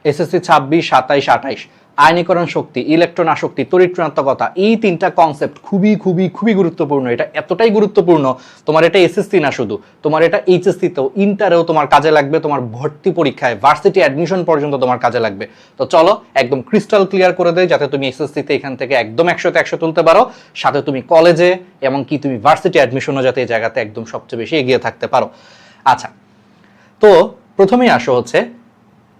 SSC 26, 27, 28 আয়নীকরণ শক্তি, electron আসক্তি, তড়িৎ ঋণাত্মকতা, এই তিনটা কনসেপ্ট খুবই খুবই খুবই গুরুত্বপূর্ণ। এটা এতটাই গুরুত্বপূর্ণ, তোমার এটা এসএসসি না শুধু, তোমার এটা এইচএসসি তেও, ইন্টারেও তোমার কাজে লাগবে, তোমার ভর্তি পরীক্ষায় ভার্সিটি অ্যাডমিশন পর্যন্ত তোমার কাজে লাগবে। তো চলো একদম ক্রিস্টাল ক্লিয়ার করে দেয়, যাতে তুমি এসএসসি তে এখান থেকে একদম 100তে 100 তুলতে পারো, সাথে তুমি কলেজে এমনকি তুমি ভার্সিটি অ্যাডমিশনও যাতে এই জায়গাতে একদম সবচেয়ে বেশি এগিয়ে থাকতে পারো। আচ্ছা, তো প্রথমেই আসো হচ্ছে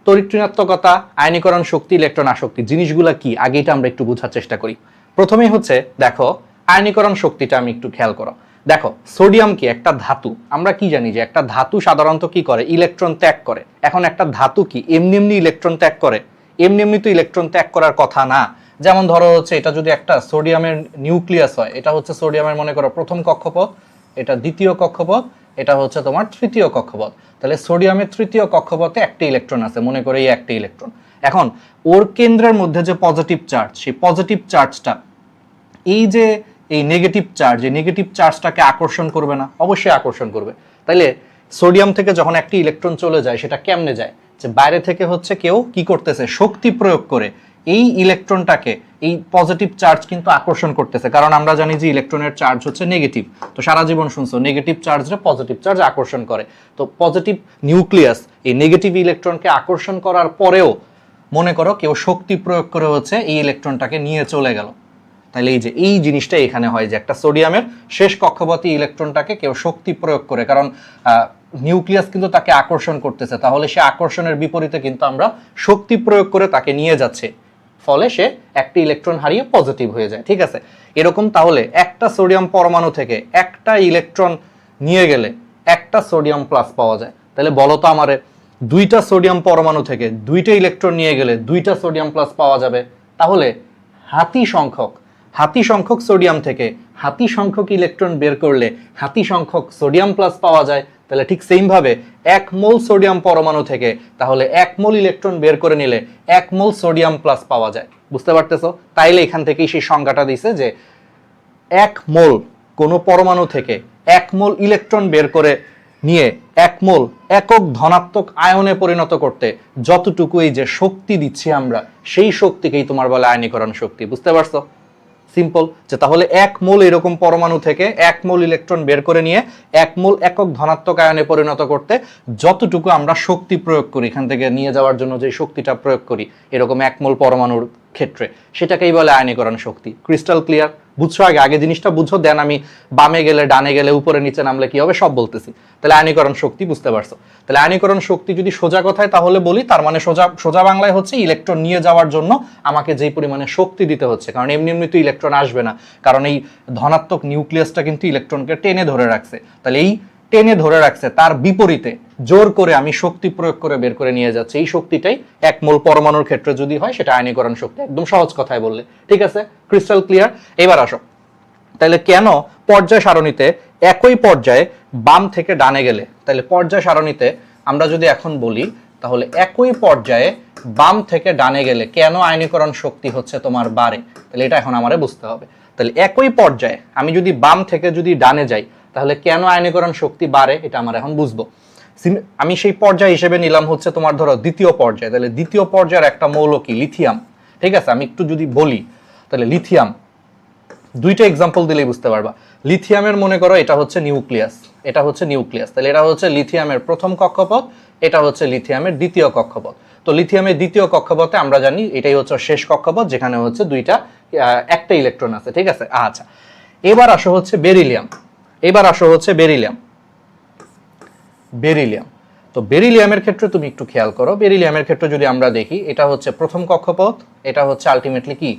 তড়িৎ ঋণাত্মকতা, আয়নীকরণ শক্তি, ইলেকট্রন আসক্তি জিনিসগুলা কি আগে এটা আমরা একটু বোঝার চেষ্টা করি। প্রথমেই হচ্ছে দেখো আয়নীকরণ শক্তিটা আমি একটু খেয়াল করো। দেখো সোডিয়াম কি একটা ধাতু, আমরা কি জানি যে একটা ধাতু সাধারণত কি করে, ইলেকট্রন ত্যাগ করে। এখন একটা ধাতু কি এমনি এমনি ইলেকট্রন ত্যাগ করে? এমনি এমনি তো ইলেকট্রন ত্যাগ করার কথা না। যেমন ধরো হচ্ছে এটা যদি একটা সোডিয়ামের নিউক্লিয়াস হয়, এটা হচ্ছে সোডিয়ামের মনে করো প্রথম কক্ষপথ, এটা দ্বিতীয় কক্ষপথ, এটা হচ্ছে তোমার তৃতীয় কক্ষপথ। তাহলে সোডিয়ামের তৃতীয় কক্ষপথে একটা ইলেকট্রন আছে, মনে করে এই একটা ইলেকট্রন। এখন ওর কেন্দ্রের মধ্যে যে পজিটিভ চার্জ, সেই পজিটিভ চার্জটা এই যে এই নেগেটিভ চার্জ, এই নেগেটিভ চার্জটাকে আকর্ষণ করবে না? অবশ্যই আকর্ষণ করবে। তাইলে সোডিয়াম থেকে যখন একটি ইলেকট্রন চলে যায়, সেটা কেমনে যায়? যে বাইরে থেকে হচ্ছে কেউ কি করতেছে, শক্তি প্রয়োগ করে এই ইলেকট্রনটাকে, এই পজিটিভ চার্জ কিন্তু আকর্ষণ করতেছে। কারণ আমরা জানি যে ইলেকট্রনের চার্জ হচ্ছে নেগেটিভ, তো সারা জীবন শুনছো নেগেটিভ চার্জরে পজিটিভ চার্জ আকর্ষণ করে। তো পজিটিভ নিউক্লিয়াস এই নেগেটিভ ইলেকট্রনকে আকর্ষণ করার পরেও মনে করো কেউ শক্তি প্রয়োগ করে হচ্ছে এই ইলেকট্রনটাকে নিয়ে চলে গেল। তাহলে এই যে এই জিনিসটা এখানে হয় যে একটা সোডিয়ামের শেষ কক্ষপথে ইলেকট্রনটাকে কেউ শক্তি প্রয়োগ করে, কারণ নিউক্লিয়াস কিন্তু তাকে আকর্ষণ করতেছে, তাহলে সে আকর্ষণের বিপরীতে কিন্তু আমরা শক্তি প্রয়োগ করে তাকে নিয়ে যাচ্ছে, ফলে সে একটা ইলেকট্রন হারিয়ে পজিটিভ হয়ে যায়। ঠিক আছে, এরকম তাহলে একটা সোডিয়াম পরমাণু থেকে একটা ইলেকট্রন নিয়ে গেলে একটা সোডিয়াম প্লাস পাওয়া যায়। তাহলে বলো তো আমারে, দুইটা সোডিয়াম পরমাণু থেকে দুইটা ইলেকট্রন নিয়ে গেলে দুইটা সোডিয়াম প্লাস পাওয়া যাবে। তাহলে হাতি সংখ্যক সোডিয়াম থেকে হাতি সংখ্যক ইলেকট্রন বের করলে হাতি সংখ্যক সোডিয়াম প্লাস পাওয়া যায়। তাহলে ঠিক সেম ভাবে 1 মোল সোডিয়াম পরমাণু থেকে তাহলে 1 মোল ইলেকট্রন বের করে নিলে 1 মোল সোডিয়াম প্লাস পাওয়া যায়। বুঝতে পারতেছো? তাইলে এখান থেকেই সেই সংজ্ঞাটা দিছে যে 1 মোল কোনো পরমাণু থেকে 1 মোল ইলেকট্রন বের করে নিয়ে 1 মোল একক ধনাত্মক আয়নে পরিণত করতে যতটুকু এই যে শক্তি দিচ্ছি আমরা, সেই শক্তিকেই তোমার বলে আয়নীকরণ শক্তি। বুঝতে পারছো? সিম্পল, যে তাহলে 1 মোল এরকম পরমাণু থেকে 1 মোল ইলেকট্রন বের করে নিয়ে 1 মোল একক ধনাত্মক আয়নে পরিণত করতে যতটুকু আমরা শক্তি প্রয়োগ করি, এখান থেকে নিয়ে যাওয়ার জন্য যে শক্তিটা প্রয়োগ করি এরকম 1 মোল পরমাণুর ক্ষেত্রে, সেটাকেই বলে আয়নীকরণ শক্তি। Crystal clear? বুঝছো? আগে জিনিসটা বুঝো, দেন আমি বামে গেলে ডানে গেলে উপরে নিচে নামলে কি হবে সব বলতেছি। তাহলে আয়নীকরণ শক্তি বুঝতে পারছো? তাহলে আয়নীকরণ শক্তি যদি সোজা কথায় তাহলে বলি, তার মানে সোজা বাংলায় হচ্ছে ইলেকট্রন নিয়ে যাওয়ার জন্য আমাকে যেই পরিমাণে শক্তি দিতে হচ্ছে, কারণ এমনি এমনি তো ইলেকট্রন আসবে না, কারণ এই ধনাত্মক নিউক্লিয়াসটা কিন্তু ইলেকট্রনকে টেনে ধরে রাখছে। তাহলে এই টেনে ধরে রাখছে, তার বিপরীতে জোর করে আমি শক্তি প্রয়োগ করে বের করে নিয়ে যাচ্ছি, এই শক্তিটাই 1 মোল পরমাণুর ক্ষেত্রে যদি হয় সেটা আয়নীকরণ শক্তি। একদম সহজ কথায় বললে, ঠিক আছে? Crystal clear? এবার আসো, তাহলে কেন পর্যায় সারণীতে একই পর্যায়ে বাম থেকে ডানে গেলে, তাহলে পর্যায় সারণীতে আমরা যদি এখন বলি তাহলে একই পর্যায়ে বাম থেকে ডানে গেলে কেন আয়নীকরণ শক্তি হচ্ছে তোমার বাড়ে, তাহলে এটা এখন আমারে বুঝতে হবে। তাহলে একই পর্যায়ে আমি যদি বাম থেকে যদি ডানে যাই তাহলে কেন আয়নীকরণ শক্তি বাড়ে, এটা আমরা এখন বুঝবো। আমি সেই পর্যায় হিসেবে নিলাম হচ্ছে তোমার ধরো দ্বিতীয় পর্যায়ে। তাহলে দ্বিতীয় পর্যায়ের একটা মৌল কি? লিথিয়াম। ঠিক আছে, আমি একটু যদি বলি তাহলে লিথিয়াম, দুইটা এক্সাম্পল দিলেই বুঝতে পারবা। লিথিয়ামের মনে করো এটা হচ্ছে নিউক্লিয়াস, এটা হচ্ছে নিউক্লিয়াস, তাহলে এটা হচ্ছে লিথিয়ামের প্রথম কক্ষপথ, এটা হচ্ছে লিথিয়ামের দ্বিতীয় কক্ষপথ। তো লিথিয়ামের দ্বিতীয় কক্ষপথে আমরা জানি এটাই হচ্ছে শেষ কক্ষপথ, যেখানে হচ্ছে একটা ইলেকট্রন আছে। ঠিক আছে, আচ্ছা এবার আসো হচ্ছে বেরিলিয়াম। বেরিলিয়াম, তো বেরিলিয়ামের ক্ষেত্রে তুমি একটু খেয়াল করো। বেরিলিয়ামের ক্ষেত্রে যদি আমরা দেখি, এটা হচ্ছে প্রথম কক্ষপথ, এটা হচ্ছে আলটিমেটলি কি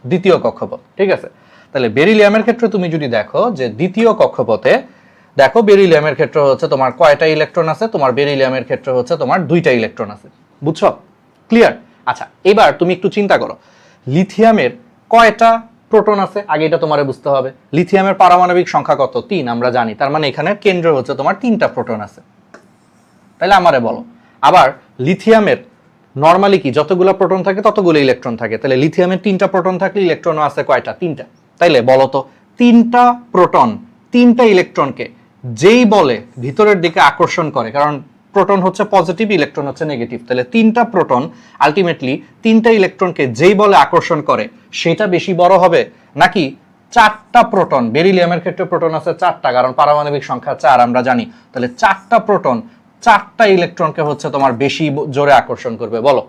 দ্বিতীয় কক্ষপথ। ঠিক আছে, তাহলে বেরিলিয়ামের ক্ষেত্রে তুমি যদি দেখো যে দ্বিতীয় কক্ষপথে দেখো বেরিলিয়ামের ক্ষেত্রে হচ্ছে তোমার কয়টা ইলেকট্রন আছে, তোমার বেরিলিয়ামের ক্ষেত্রে হচ্ছে তোমার 2টা ইলেকট্রন আছে। বুঝছো? ক্লিয়ার? আচ্ছা এবার তুমি একটু চিন্তা করো, লিথিয়ামের কয়টা প্রোটন আছে, আগে এটা তোমারে বুঝতে হবে। লিথিয়ামের পারমাণবিক সংখ্যা কত? 3 আমরা জানি, তার মানে এখানে কেন্দ্র হচ্ছে তোমার 3টা প্রোটন আছে। তাহলে আমারে বলো, আবার লিথিয়ামের নরমালি কি যতগুলো প্রোটন থাকে ততগুলো ইলেকট্রন থাকে, তাহলে লিথিয়ামের 3টা প্রোটন থাকলে ইলেকট্রনও আছে কয়টা? 3টা। তাইলে বলো তো 3টা প্রোটন 3টা ইলেকট্রনকে যেই বলে ভিতরের দিকে আকর্ষণ করে, কারণ প্রোটন হচ্ছে পজিটিভ, ইলেকট্রন হচ্ছে নেগেটিভ। তাহলে তিনটা প্রোটন আলটিমেটলি তিনটা ইলেকট্রনকে যেই বলে আকর্ষণ করে সেটা বেশি বড় হবে, নাকি চারটা প্রোটন, বেরিলিয়ামের ক্ষেত্রে প্রোটন আছে চারটা, কারণ পারমাণবিক সংখ্যা 4 আমরা জানি। তাহলে চারটা প্রোটন চারটা ইলেকট্রনকে হচ্ছে তোমার বেশি জোরে আকর্ষণ করবে? বলো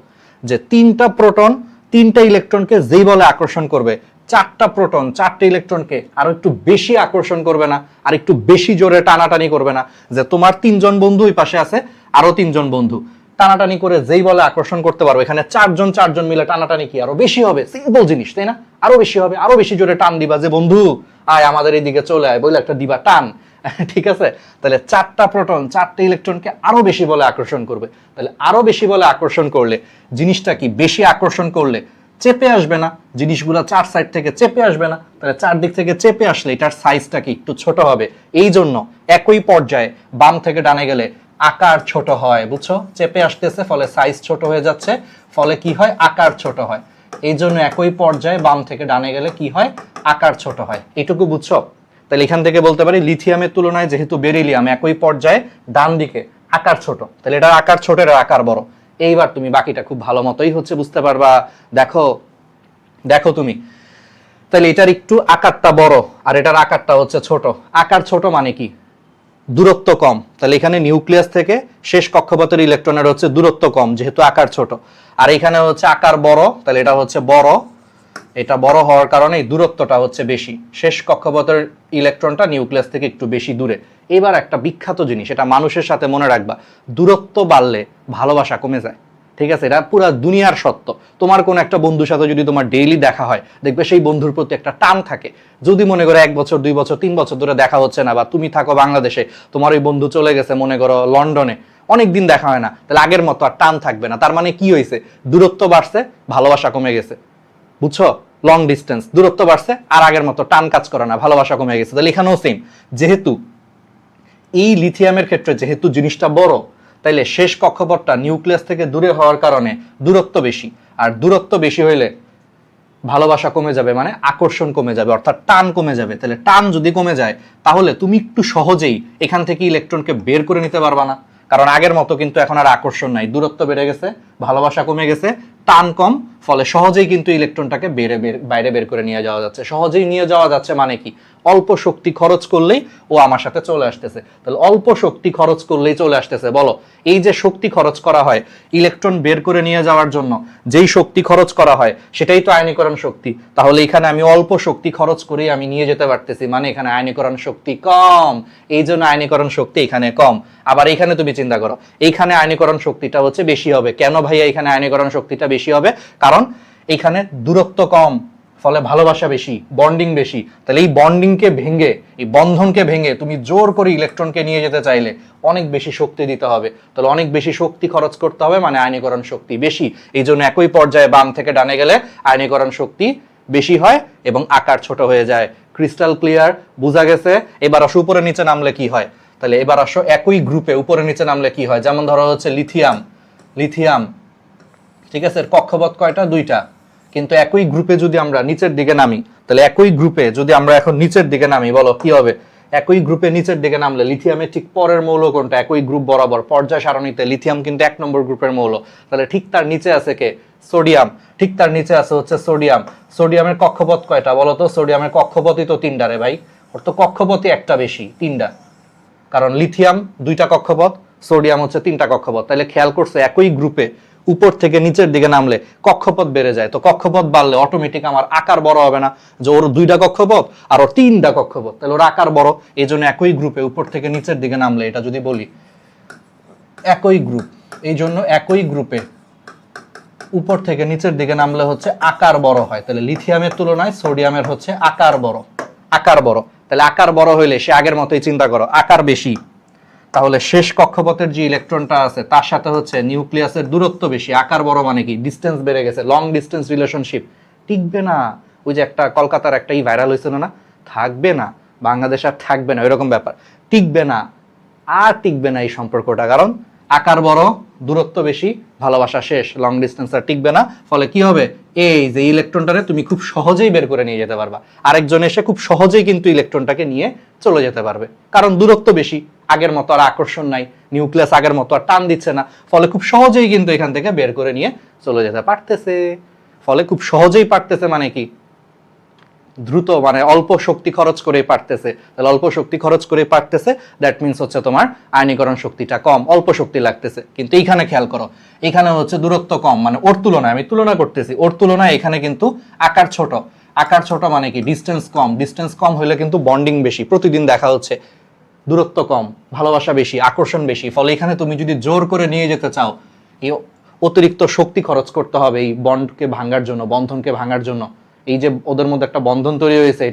যে তিনটা প্রোটন তিনটা ইলেকট্রনকে যেই বলে আকর্ষণ করবে, চারটা প্রোটন চারটা ইলেকট্রনকে আরো একটু বেশি আকর্ষণ করবে না, আর একটু বেশি জোরে টানাটানি করবে না? যে তোমার তিনজন বন্ধু ওই পাশে আছে, আরো তিনজন বন্ধু টানাটানি করে যেই বলে আকর্ষণ করতে পারবে, এখানে চারজন মিলে টানাটানি কি আরো বেশি হবে? সিম্পল জিনিস, তাই না? আরো বেশি হবে, আরো বেশি জোরে টান দিবা, যে বন্ধু আয় আমাদের এইদিকে চলে আয়, বলে একটা দিবা টান। ঠিক আছে? তাহলে চারটা প্রোটন চারটা ইলেকট্রনকে আরো বেশি বলে আকর্ষণ করবে। তাহলে আরো বেশি বলে আকর্ষণ করলে জিনিসটা কি, বেশি আকর্ষণ করলে চেপে আসবে না, জিনিসগুলো চার সাইড থেকে চেপে আসবে না। তাহলে চারদিক থেকে চেপে আসলে এটার সাইজটা কি একটু ছোট হবে। এই জন্য একই পর্যায়ে বাম থেকে ডানে গেলে আকার ছোট হয়। বুঝছো? চেপে আসতেছে, ফলে সাইজ ছোট হয়ে যাচ্ছে, ফলে কি হয়, আকার ছোট হয়। এই জন্য একই পর্যায়ে বাম থেকে ডানে গেলে কি হয়, আকার ছোট হয়। এটুকু বুঝছো? তাহলে এখান থেকে বলতে পারি লিথিয়ামের তুলনায় যেহেতু বেরিলিয়াম একই পর্যায়ে ডান দিকে আকার ছোট, তাহলে এটার আকার ছোট, এটার আকার বড়। এইবার তুমি বাকিটা খুব ভালো মতোই হচ্ছে বুঝতে পারবা। দেখো দেখো তুমি, তাহলে এটার একটু আকারটা বড় আর এটার আকারটা হচ্ছে ছোট। আকার ছোট মানে কি, দূরত্ব কম। তাহলে এখানে নিউক্লিয়াস থেকে শেষ কক্ষপথের ইলেকট্রনের হচ্ছে দূরত্ব কম, যেহেতু আকার ছোট। আর এখানে হচ্ছে আকার বড়, তাহলে এটা হচ্ছে বড়। এটা বড় হওয়ার কারণে দূরত্বটা হচ্ছে বেশি, শেষ কক্ষপথের ইলেকট্রনটা নিউক্লিয়াস থেকে একটু বেশি দূরে। এবার একটা বিখ্যাত জিনিস, এটা মানুষের সাথে মনে রাখবা, দূরত্ব বাড়লে ভালোবাসা কমে যায়। ঠিক আছে? এটা পুরো দুনিয়ার সত্য। তোমার কোন একটা বন্ধুর সাথে যদি তোমার ডেইলি দেখা হয়, দেখবে সেই বন্ধুর প্রতি একটা টান থাকে। যদি মনে করো 1 বছর 2 বছর 3 বছর ধরে দেখা হচ্ছে না, বা তুমি থাকো বাংলাদেশে, তোমার ওই বন্ধু চলে গেছে মনে করো লন্ডনে, অনেকদিন দেখা হয় না, তাহলে আগের মতো আর টান থাকবে না। তার মানে কি হয়েছে, দূরত্ব বাড়ছে, ভালোবাসা কমে গেছে। বুঝছো? লং ডিস্টেন্স, দূরত্ব বাড়ছে আর আগের মতো টান কাজ করে না, ভালোবাসা কমে গেছে। তাহলে এখানেও সেম, যেহেতু এই লিথিয়ামের ক্ষেত্রে যেহেতু জিনিসটা বড়, তাইলে শেষ কক্ষপথটা নিউক্লিয়াস থেকে দূরে হওয়ার কারণে দূরত্ব বেশি, আর দূরত্ব বেশি হইলে ভালোবাসা কমে যাবে, মানে আকর্ষণ কমে যাবে, অর্থাৎ টান কমে যাবে। তাহলে টান যদি কমে যায়, তাহলে তুমি একটু সহজেই এখান থেকে ইলেকট্রনকে বের করে নিতে পারবা না, কারণ আগের মতো কিন্তু এখন আর আকর্ষণ নাই, দূরত্ব বেড়ে গেছে, ভালোবাসা কমে গেছে, টান কম, ফলে সহজেই কিন্তু ইলেকট্রনটাকে বাইরে বের করে নিয়ে যাওয়া যাচ্ছে। সহজেই নিয়ে যাওয়া যাচ্ছে মানে কি, অল্প শক্তি খরচ করলেই ও আমার সাথে চলে আসতেছে। তাহলে অল্প শক্তি খরচ করলেই চলে আসতেছে। বলো, এই যে শক্তি খরচ করা হয় ইলেকট্রন বের করে নিয়ে যাওয়ার জন্য, যেই শক্তি খরচ করা হয় সেটাই তো আয়নীকরণ শক্তি। তাহলে এখানে আমি অল্প শক্তি খরচ করেই আমি নিয়ে যেতে পারতেছি, মানে এখানে আয়নীকরণ শক্তি কম, এই জন্য আয়নীকরণ শক্তি এখানে কম। আবার এখানে তুমি চিন্তা করো, এইখানে আয়নীকরণ শক্তিটা হচ্ছে বেশি হবে। কেন ভাইয়া এখানে আয়নীকরণ শক্তিটা বেশি হবে? কারণ এইখানে দূরত্ব কম, ফলে ভালোবাসা বেশি, বন্ডিং বেশি। তাহলে এই বন্ডিংকে ভেঙে, এই বন্ধনকে ভেঙে তুমি জোর করে ইলেকট্রনকে নিয়ে যেতে চাইলে অনেক বেশি শক্তি দিতে হবে। তাহলে অনেক বেশি শক্তি খরচ করতে হবে, মানে আয়নীকরণ শক্তি বেশি। এই জন্য একই পর্যায়ে বাম থেকে ডানে গেলে আয়নীকরণ শক্তি বেশি হয় এবং আকার ছোট হয়ে যায়। Crystal clear? বোঝা গেছে? এবার আসো উপরে নিচে নামলে কি হয়। তাহলে এবার আসো একই গ্রুপে উপরে নিচে নামলে কি হয়। যেমন ধরো হচ্ছে লিথিয়াম, ঠিক আছে, কক্ষপথ কয়টা? 2টা। কিন্তু একই গ্রুপে যদি আমরা নিচের দিকে নামি, তাহলে একই গ্রুপে যদি আমরা এখন নিচের দিকে নামি, বলো কি হবে? একই গ্রুপে নিচের দিকে নামলে লিথিয়ামের ঠিক পরের মৌল কোনটা? একই গ্রুপ বরাবর পর্যায় সারণীতে লিথিয়াম কিন্তু 1 নম্বর গ্রুপের মৌল। তাহলে ঠিক তার নিচে আছে কে? সোডিয়াম। ঠিক তার নিচে আছে হচ্ছে সোডিয়াম। সোডিয়ামের কক্ষপথ কয়টা বলো তো? সোডিয়ামের কক্ষপথই তো 3টা রে ভাই। ওর তো কক্ষপথই একটা বেশি, 3টা। কারণ লিথিয়াম 2টা কক্ষপথ, সোডিয়াম হচ্ছে 3টা কক্ষপথ। তাহলে খেয়াল করছে একই গ্রুপে উপর থেকে নিচের দিকে নামলে কক্ষপথ বেড়ে যায়। তো কক্ষপথ বাড়লে অটোমেটিক আমার আকার বড় হবে না, যে ওর 2টা কক্ষপথ আর ওর 3টা কক্ষপথ, তাহলে ওর আকার বড়। এই জন্য একই গ্রুপে উপর থেকে নিচের দিকে নামলে, এটা যদি বলি একই গ্রুপ, এই জন্য একই গ্রুপে উপর থেকে নিচের দিকে নামলে হচ্ছে আকার বড় হয়। তাহলে লিথিয়ামের তুলনায় সোডিয়ামের হচ্ছে আকার বড়। তাহলে আকার বড় হইলে সে আগের মতোই চিন্তা করো, আকার বেশি, তাহলে শেষ কক্ষপথের যে ইলেকট্রনটা আছে তার সাথে হচ্ছে নিউক্লিয়াসের দূরত্ব বেশি। আকার বড় মানে কি, ডিস্টেন্স বেড়ে গেছে, লং ডিস্টেন্স রিলেশনশিপ টিকবে না। ওই যে একটা কলকাতার একটা ভাইরাল হয়েছিল না, থাকবে না বাংলাদেশ আর থাকবে না, এরকম ব্যাপার। টিকবে না, আর টিকবে না এই সম্পর্কটা, কারণ আকার বড়, দূরত্ব বেশি, ভালোবাসা শেষ, লং ডিস্টেন্স আর টিকবে না। ফলে কি হবে, এই যে ইলেকট্রনটারে তুমি খুব সহজেই বের করে নিয়ে যেতে পারবা, আরেকজন এসে খুব সহজেই কিন্তু ইলেকট্রনটাকে নিয়ে চলে যেতে পারবে, কারণ দূরত্ব বেশি, আগের মতো আর আকর্ষণ নাই, নিউক্লিয়াস আগের মতো আর টান দিচ্ছে না, ফলে খুব সহজেই কিন্তু এখান থেকে বের করে নিয়ে চলে যেতে পারতেছে। ফলে খুব সহজেই পারতেছে মানে কি, দ্রুত, মানে অল্প শক্তি খরচ করে পারতেছে। তাহলে অল্প শক্তি খরচ করে পারতেছে, দ্যাট মিনস হচ্ছে তোমার আয়নীকরণ শক্তিটা কম, অল্প শক্তি লাগতেছে। কিন্তু এইখানে খেয়াল করো, এখানে হচ্ছে দূরত্ব কম, মানে ওর তুলনায়, আমি তুলনা করতেছি, ওর তুলনায় এখানে কিন্তু আকার ছোট। আকার ছোট মানে কি, ডিস্টেন্স কম, ডিস্টেন্স কম হলে কিন্তু বন্ডিং বেশি, প্রতিদিন দেখা হচ্ছে। দূরত্ব কম, ভালোবাসা বেশি, আকর্ষণ বেশি। ফলে এখানে তুমি যদি জোর করে নিয়ে যেতে চাও, এই অতিরিক্ত শক্তি খরচ করতে হবে এই বন্ডকে ভাঙার জন্য, বন্ধনকে ভাঙার জন্য। এই যে ওদের মধ্যে একটা বন্ধন তৈরি হয়েছে,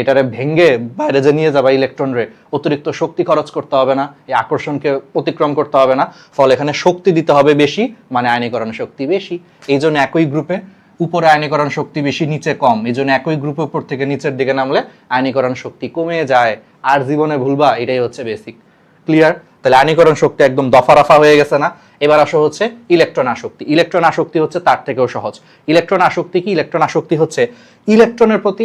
এটারে ভেঙ্গে বাইরে যে নিয়ে যাবা ইলেকট্রন রে, অতিরিক্ত শক্তি খরচ করতে হবে না, এই আকর্ষণকে অতিক্রম করতে হবে না। ফলে এখানে শক্তি দিতে হবে বেশি, মানে আয়নীকরণ শক্তি বেশি। এই জন্য একই গ্রুপে উপরে আয়নীকরণ শক্তি বেশি, নিচে কম। এই জন্য একই গ্রুপে উপর থেকে নিচের দিকে নামলে আয়নীকরণ শক্তি কমে যায়। আর জীবনে ভুলবা, এটাই হচ্ছে বেসিক। ক্লিয়ার? তাহলে আয়নীকরণ শক্তি একদম দফা রফা হয়ে গেছে না? এবার আসো হচ্ছে ইলেকট্রন আসক্তি। ইলেকট্রন আসক্তি হচ্ছে তার থেকেও সহজ। ইলেকট্রন আসক্তি কি? ইলেকট্রন আসক্তি হচ্ছে ইলেকট্রনের প্রতি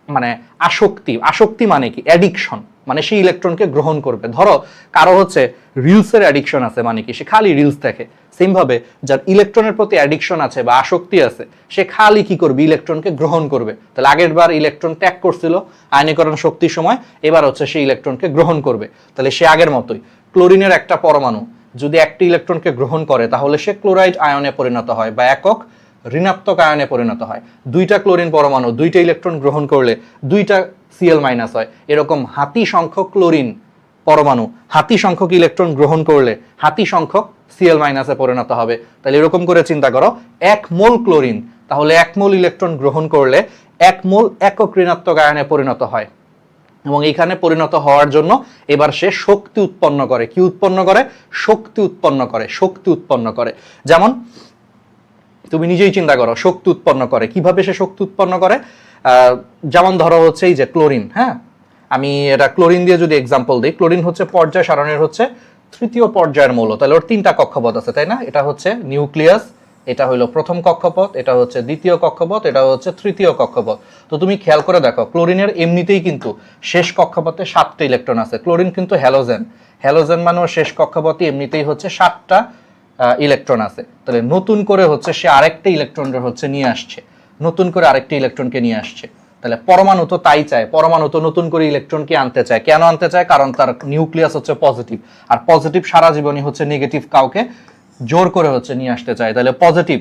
মানে আসক্তি। আসক্তি মানে কি? অ্যাডিকশন, মানে সে ইলেকট্রনকে গ্রহণ করবে। ধরো কারো হচ্ছে রিলসের অ্যাডিকশন আছে, মানে কি সে খালি রিলস দেখে। সেম ভাবে যার ইলেকট্রনের প্রতি অ্যাডিকশন আছে বা আসক্তি আছে, সে খালি কি করবে? ইলেকট্রনকে গ্রহণ করবে। তাহলে আগের বার ইলেকট্রন ত্যাগ করছিল আয়নীকরণ শক্তির সময়, এবার হচ্ছে সে ইলেকট্রনকে গ্রহণ করবে। তাহলে সে আগের মতোই, ক্লোরিনের একটা পরমাণু যদি একটি ইলেকট্রনকে গ্রহণ করে, তাহলে সে ক্লোরাইড আয়নে পরিণত হয় বা একক ঋণাত্মক আয়নে পরিণত হয়। দুইটা ক্লোরিন পরমাণু দুইটা ইলেকট্রন গ্রহণ করলে দুইটা Cl- হয়। এরকম হাতি সংখ্যক ক্লোরিন পরমাণু হাতি সংখ্যক ইলেকট্রন গ্রহণ করলে হাতি সংখ্যক Cl- এ পরিণত হবে। তাহলে এরকম করে চিন্তা করো, 1 মোল ক্লোরিন তাহলে 1 মোল ইলেকট্রন গ্রহণ করলে 1 মোল একক ঋণাত্মক আয়নে পরিণত হয়। এবং এইখানে পরিণত হওয়ার জন্য এবার সে শক্তি উৎপন্ন করে। কি উৎপন্ন করে? শক্তি উৎপন্ন করে। শক্তি উৎপন্ন করে। যেমন তুমি নিজেই চিন্তা করো, শক্তি উৎপন্ন করে কিভাবে? সে শক্তি উৎপন্ন করে যেমন ধরো হচ্ছে এই যে ক্লোরিন, হ্যাঁ, আমি এটা ক্লোরিন দিয়ে যদি এক্সাম্পল দিই, ক্লোরিন হচ্ছে পর্যায় সারণীর হচ্ছে 3য় পর্যায়ের মৌল। তাহলে ওর 3টা কক্ষপথ আছে, তাই না? এটা হচ্ছে নিউক্লিয়াস, এটা হলো প্রথম কক্ষপথ, এটা হচ্ছে দ্বিতীয় কক্ষপথ, এটা হচ্ছে তৃতীয় কক্ষপথ। তো তুমি খেয়াল করে দেখো, ক্লোরিনের এমনিতেই কিন্তু শেষ কক্ষপথে 7টা ইলেকট্রন আছে। ক্লোরিন কিন্তু হ্যালোজেন, হ্যালোজেন মানে শেষ কক্ষপথে এমনিতেই হচ্ছে 7টা ইলেকট্রন আছে। তাহলে নতুন করে হচ্ছে সে আরেকটা ইলেকট্রন হচ্ছে নিয়ে আসছে, নতুন করে আরেকটা ইলেকট্রনকে নিয়ে আসছে। তাহলে পরমাণু তো তাই চায়, পরমাণু তো নতুন করে ইলেকট্রনকে আনতে চায়। কেন আনতে চায়? কারণ তার নিউক্লিয়াস হচ্ছে পজিটিভ, আর পজিটিভ সারা জীবনই হচ্ছে নেগেটিভ কাউকে জোর করে হচ্ছে নিয়ে আসতে চায়। তাহলে পজিটিভ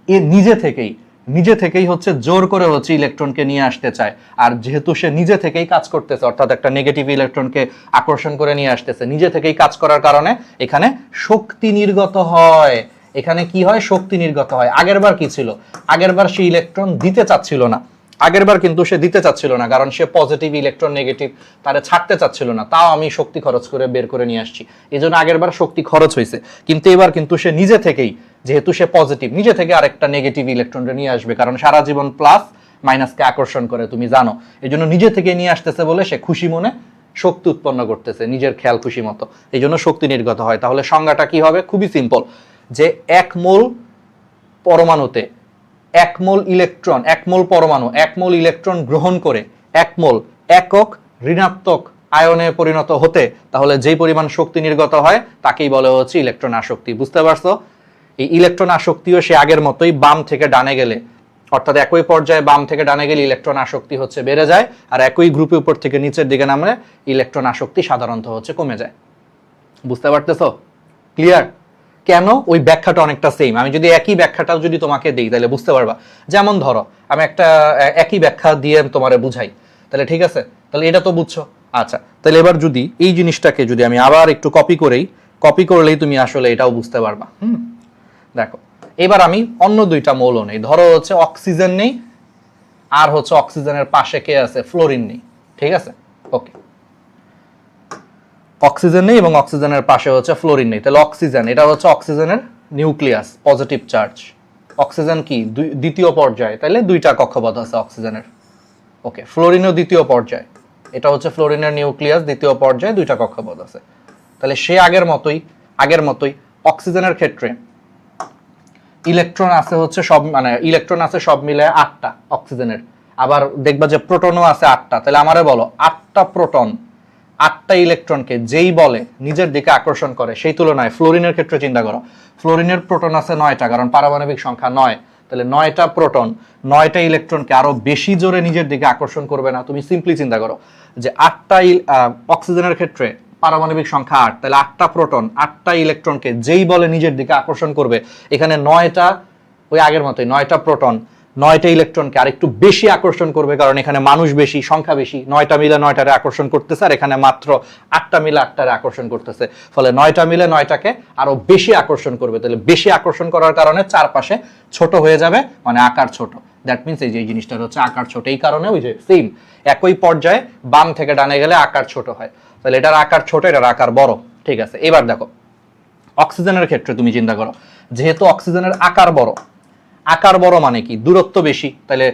এ নিজে থেকেই হচ্ছে জোর করে হচ্ছে ইলেকট্রনকে নিয়ে আসতে চায়। আর যেহেতু সে নিজে থেকেই কাজ করতেছে, অর্থাৎ একটা নেগেটিভ ইলেকট্রনকে আকর্ষণ করে নিয়ে আসতেছে, নিজে থেকেই কাজ করার কারণে এখানে শক্তি নির্গত হয়। এখানে কি হয়? শক্তি নির্গত হয়। আগেরবার কি ছিল? আগেরবার সে ইলেকট্রন দিতে চাচ্ছিল না, আগেরবার কিন্তু সে দিতে চাচ্ছিল না, কারণ সে পজিটিভ, ইলেকট্রন নেগেটিভ, তারে ছাড়তে চাচ্ছিল না। তাও আমি শক্তি খরচ করে বের করে নিয়ে আসছি, এই জন্য আগেরবার শক্তি খরচ হয়েছে। কিন্তু এবার কিন্তু সে নিজে থেকেই, যেহেতু সে পজিটিভ, নিজে থেকে আরেকটা নেগেটিভ ইলেকট্রনটা নিয়ে আসবে, কারণ সারা জীবন প্লাস মাইনাসকে আকর্ষণ করে, তুমি জানো। এই জন্য নিজে থেকে নিয়ে আসতেছে বলে সে খুশি মনে শক্তি উৎপন্ন করতেছে নিজের খেয়াল খুশি মতো, এই জন্য শক্তি নির্গত হয়। তাহলে সংজ্ঞাটা কি হবে? খুবই সিম্পল, যে 1 মোল পরমাণুতে 1 মোল ইলেকট্রন, 1 মোল পরমাণু 1 মোল ইলেকট্রন গ্রহণ করে 1 মোল একক ঋণাত্মক আয়নে পরিণত হতে, তাহলে যেই পরিমাণ শক্তি নির্গত হয় তাকেই বলে হচ্ছে ইলেকট্রন আসক্তি। বুঝতে পারছো? এই ইলেকট্রন আসক্তিও সে আগের মতোই, বাম থেকে ডানে গেলে, অর্থাৎ একই পর্যায়ে বাম থেকে ডানে গেলে ইলেকট্রন আসক্তি হচ্ছে বেড়ে যায়, আর একই গ্রুপে উপর থেকে নিচের দিকে নামলে ইলেকট্রন আসক্তি সাধারণত হচ্ছে কমে যায়। বুঝতে পারতেছো? ক্লিয়ার? কেন? ওই ব্যাখ্যাটা অনেকটা সেম। আমি যদি একই ব্যাখ্যাটাও যদি তোমাকে দিই, তাহলে বুঝতে পারবা। যেমন ধরো আমি একটা একই ব্যাখ্যা দিয়ে তোমারে বুঝাই, তাহলে ঠিক আছে? তাহলে এটা তো বুঝছো। আচ্ছা, তাহলে এবার যদি এই জিনিসটাকে যদি আমি আবার একটু কপি করলেই তুমি আসলে এটাও বুঝতে পারবা। দেখো, এবার আমি অন্য 2টা মৌল নেই। ধরো হচ্ছে অক্সিজেন নেই, আর হচ্ছে অক্সিজেনের পাশে কে আছে? ফ্লোরিন নেই। ঠিক আছে? ওকে, অক্সিজেন নেই এবং অক্সিজেনের পাশে হচ্ছে ফ্লোরিন নেই। তাহলে অক্সিজেন, এটা হচ্ছে অক্সিজেনের নিউক্লিয়াস, পজিটিভ চার্জ। অক্সিজেন কি? দ্বিতীয় পর্যায়ে, তাহলে 2টা কক্ষপথ আছে অক্সিজেনের। ওকে, ফ্লোরিনও দ্বিতীয় পর্যায়ে, এটা হচ্ছে ফ্লোরিনের নিউক্লিয়াস, দ্বিতীয় পর্যায়ে 2টা কক্ষপথ আছে। তাহলে সে আগের মতোই অক্সিজেনের ক্ষেত্রে ইলেকট্রন আছে হচ্ছে সব মানে ইলেকট্রন আছে সব মিলে 8টা অক্সিজেনের, আবার দেখবা যে প্রোটনও আছে 8টা। তাহলে আমারে বলো 8টা প্রোটন 8টা ইলেকট্রনকে যেই বলে নিজের দিকে আকর্ষণ করে, সেই তুলনায় ফ্লোরিনের ক্ষেত্রে চিন্তা করো, ফ্লোরিনের প্রোটন আছে 9টা, কারণ পারমাণবিক সংখ্যা 9। তাহলে 9টা প্রোটন 9টা ইলেকট্রনকে আরো বেশি জোরে নিজের দিকে আকর্ষণ করবে না? তুমি সিম্পলি চিন্তা করো যে 8টা অক্সিজেনের ক্ষেত্রে পারমাণবিক সংখ্যা 8, তাহলে 8টা প্রোটন 8টা ইলেকট্রনকে যেই বলে নিজের দিকে আকর্ষণ করবে, এখানে 9টা ওই আগের মতোই 9টা প্রোটন 9টা ইলেকট্রনকে আরেকটু বেশি আকর্ষণ করবে, কারণ এখানে মানুষ বেশি, সংখ্যা বেশি, 9টা মিলে 9টারে আকর্ষণ করতেছে, আর এখানে মাত্র 8টা মিলে 8টারে আকর্ষণ করতেছে, ফলে 9টা মিলে 9টাকে আরো বেশি আকর্ষণ করবে। তাহলে বেশি আকর্ষণ করার কারণে চারপাশে ছোট হয়ে যাবে, মানে আকার ছোট। দ্যাট মিনস এই যে জিনিসটা হচ্ছে আকার ছোট, এই কারণে ওই যে সেম একই পর্যায়ে বাম থেকে ডানে গেলে আকার ছোট হয়। তাহলে এটার আকার ছোট, এটার আকার বড়। ঠিক আছে, এবার দেখো অক্সিজেনের ক্ষেত্রে তুমি চিন্তা করো, যেহেতু অক্সিজেনের আকার বড়, আকার বড় মানে কি? দূরত্ব বেশি। তাহলে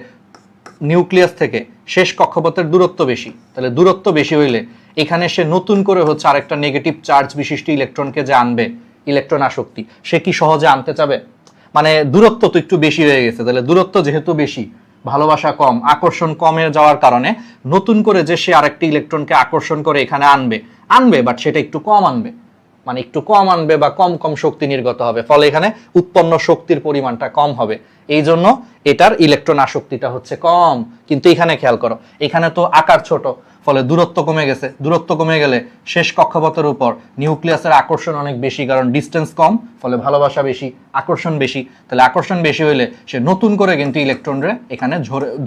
নিউক্লিয়াস থেকে শেষ কক্ষপথের দূরত্ব বেশি, তাহলে দূরত্ব বেশি হইলে এখানে সে নতুন করে হচ্ছে আরেকটা নেগেটিভ চার্জ বিশিষ্ট ইলেকট্রনকে যে আনবে, ইলেকট্রন আসক্তি, সে কি সহজে আনতে চাবে? মানে দূরত্ব তো একটু বেশি হয়ে গেছে, তাহলে দূরত্ব যেহেতু বেশি, ভালোবাসা কম, আকর্ষণ কমে যাওয়ার কারণে নতুন করে যে সে আরেকটি ইলেকট্রনকে আকর্ষণ করে এখানে আনবে বাট সেটা একটু কম আনবে, মানে একটু কম আনবে বা কম কম শক্তি নির্গত হবে, ফলে এখানে উৎপন্ন শক্তির পরিমাণটা কম হবে। এই জন্য এটার ইলেকট্রন আসক্তিটা হচ্ছে কম। কিন্তু এখানে খেয়াল করো, এখানে তো আকার ছোট, ফলে দূরত্ব কমে গেছে। দূরত্ব কমে গেলে শেষ কক্ষপথের উপর নিউক্লিয়াসের আকর্ষণ অনেক বেশি, কারণ ডিস্টেন্স কম, ফলে ভালোবাসা বেশি, আকর্ষণ বেশি। তাহলে আকর্ষণ বেশি হইলে সে নতুন করে কিন্তু ইলেকট্রনরে এখানে